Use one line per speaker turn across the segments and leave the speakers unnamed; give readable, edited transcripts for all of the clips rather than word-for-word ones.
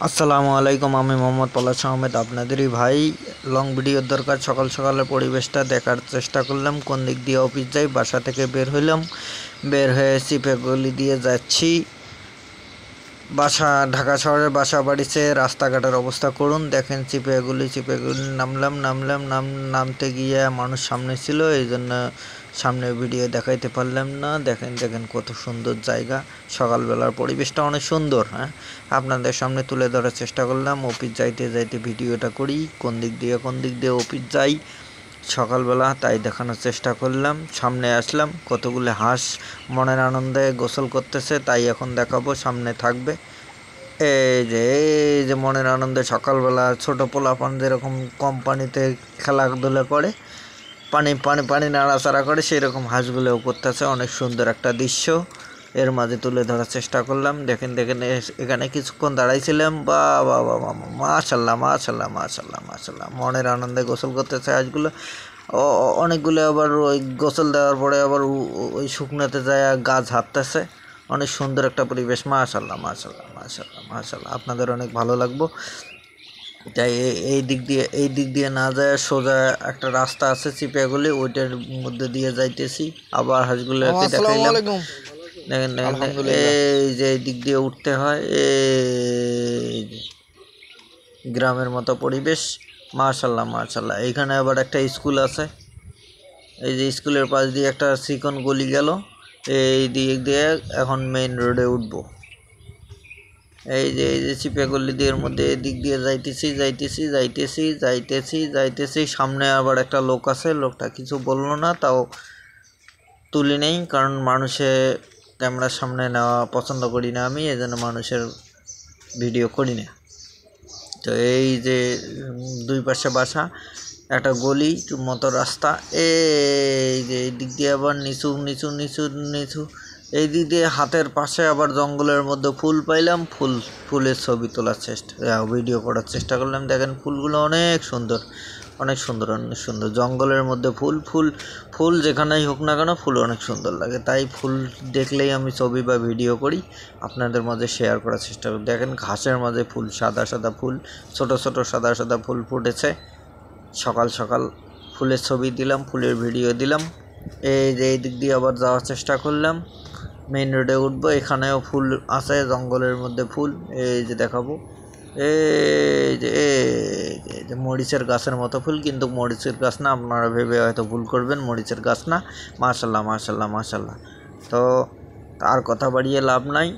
আসসালামু আলাইকুম, আমি মোহাম্মদ পলাশ আহমেদ, আপনাদেরই ভাই। লং ভিডিওর দরকার। সকাল সকালের পরিবেশটা দেখার চেষ্টা করলাম। কোন দিক দিয়ে অফিস যাই, বাসা থেকে বের হইলাম, বের হয়ে চিপে গলি দিয়ে যাচ্ছি বাসা। ঢাকা শহরের বাসা বাড়িতে রাস্তাঘাটের অবস্থা করুন, দেখেন। চিপে গুলি নামতে গিয়ে মানুষ সামনে ছিল, এই জন্য সামনে ভিডিও দেখাইতে পারলাম না। দেখেন দেখেন কত সুন্দর জায়গা। সকালবেলার পরিবেশটা অনেক সুন্দর। আপনাদের সামনে তুলে ধরার চেষ্টা করলাম। অফিস যাইতে যাইতে ভিডিওটা করি, কোন দিক দিয়ে অফিস যাই সকালবেলা, তাই দেখানোর চেষ্টা করলাম। সামনে আসলাম, কতগুলো হাঁস মনের আনন্দে গোসল করতেছে, তাই এখন দেখাবো। সামনে থাকবে এই যে মনের আনন্দে সকালবেলা ছোট পোলাপান যেরকম কোম্পানিতে খেলাধুলা করে, পানি পানি পানি নাড়াচাড়া করে, সেই রকম হাঁসগুলোও করতেছে। অনেক সুন্দর একটা দৃশ্য এর মাঝে তুলে ধরার চেষ্টা করলাম। দেখেন দেখেন, এখানে কিছুক্ষণ দাঁড়াইছিলাম। বা বা বা মাশাল্লাহ মাশাল্লাহ মাশাল্লাহ মাশাল্লাহ, মনের আনন্দে গোসল করতেছে হাঁসগুলো। অনেকগুলো আবার ওই গোসল দেওয়ার পরে আবার ওই শুকনোতে যায় গাছ হাঁটতেছে। অনেক সুন্দর একটা পরিবেশ। মাশাল্লাহ মাশাল্লাহ মাশাল্লাহ মাশাল্লাহ, আপনাদের অনেক ভালো লাগবো। তাই এই দিক দিয়ে না যায়, সোজা একটা রাস্তা আছে চিপিয়াগুলি, ওইটার মধ্যে দিয়ে যাইতেছি। আবার হাঁসগুলোকে দেখাইলাম। দেখেন দেখেন, এই যে এই দিক দিয়ে উঠতে হয়, এই গ্রামের মতো পরিবেশ। মাশাল্লাহ মাশাল্লাহ। এইখানে আবার একটা স্কুল আছে, এই যে স্কুলের পাশ দিয়ে একটা চিকন গলি গেল, এই দিক দিয়ে এখন মেইন রোডে উঠবো। এই যে চিপে গলি দিয়ে মধ্যে এদিক দিয়ে যাইতেছি। সামনে আবার একটা লোক আছে, লোকটা কিছু বললো না, তাও তুলি নেই, কারণ ক্যামেরার সামনে নেওয়া পছন্দ করি না আমি, এই জন্য মানুষের ভিডিও করি না। তো এই যে দুই পাশে বাসা, একটা গলি মতো রাস্তা, এই যে এই দিক দিয়ে আবার নিচু, এই দিক দিয়ে হাতের পাশে আবার জঙ্গলের মধ্যে ফুল পাইলাম। ফুলের ছবি তোলার ভিডিও করার চেষ্টা করলাম। দেখেন ফুলগুলো অনেক সুন্দর। জঙ্গলের মধ্যে ফুল যেখানেই হোক না কেন, ফুল অনেক সুন্দর লাগে। তাই ফুল দেখলেই আমি ছবি বা ভিডিও করি, আপনাদের মাঝে শেয়ার করার চেষ্টা করি। দেখেন ঘাসের মাঝে ফুল, সাদা ফুল, ছোট সাদা ফুল ফুটেছে। সকাল সকাল ফুলের ছবি দিলাম, ফুলের ভিডিও দিলাম। এই যে এই দিক দিয়ে আবার যাওয়ার চেষ্টা করলাম, মেইন রোডে উঠবো। এখানেও ফুল আছে, জঙ্গলের মধ্যে ফুল, এই যে দেখাবো। এই যে মরিচের গাছের মতো ফুল, কিন্তু মরিচের গাছ না, আপনারা ভেবে হয়তো ভুল করবেন, মরিচের গাছ না। মাশাল্লাহ মাশাল্লাহ মাশাল্লাহ। তো আর কথা বাড়িয়ে লাভ নাই।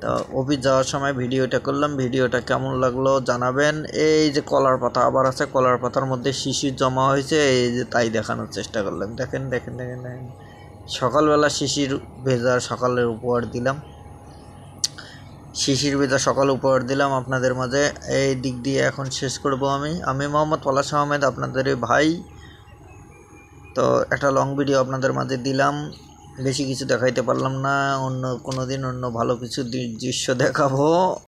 তো অফিস যাওয়ার সময় ভিডিওটা করলাম, ভিডিওটা কেমন লাগলো জানাবেন। এই যে কলার পাতা আবার আছে, কলার পাতার মধ্যে শিশির জমা হয়েছে, এই যে তাই দেখানোর চেষ্টা করলাম। দেখেন দেখেন দেখেন দেখেন, সকালবেলা শিশির ভেজা সকালের উপহার দিলাম, আপনাদের মাঝে। এই দিক দিয়ে এখন শেষ করব আমি মোহাম্মদ পলাশ আহমেদ, আপনাদের ভাই। তো একটা লং ভিডিও আপনাদের মাঝে দিলাম, বেশি কিছু দেখাইতে পারলাম না। অন্য কোনো দিন অন্য ভালো কিছু দৃশ্য দেখাবো।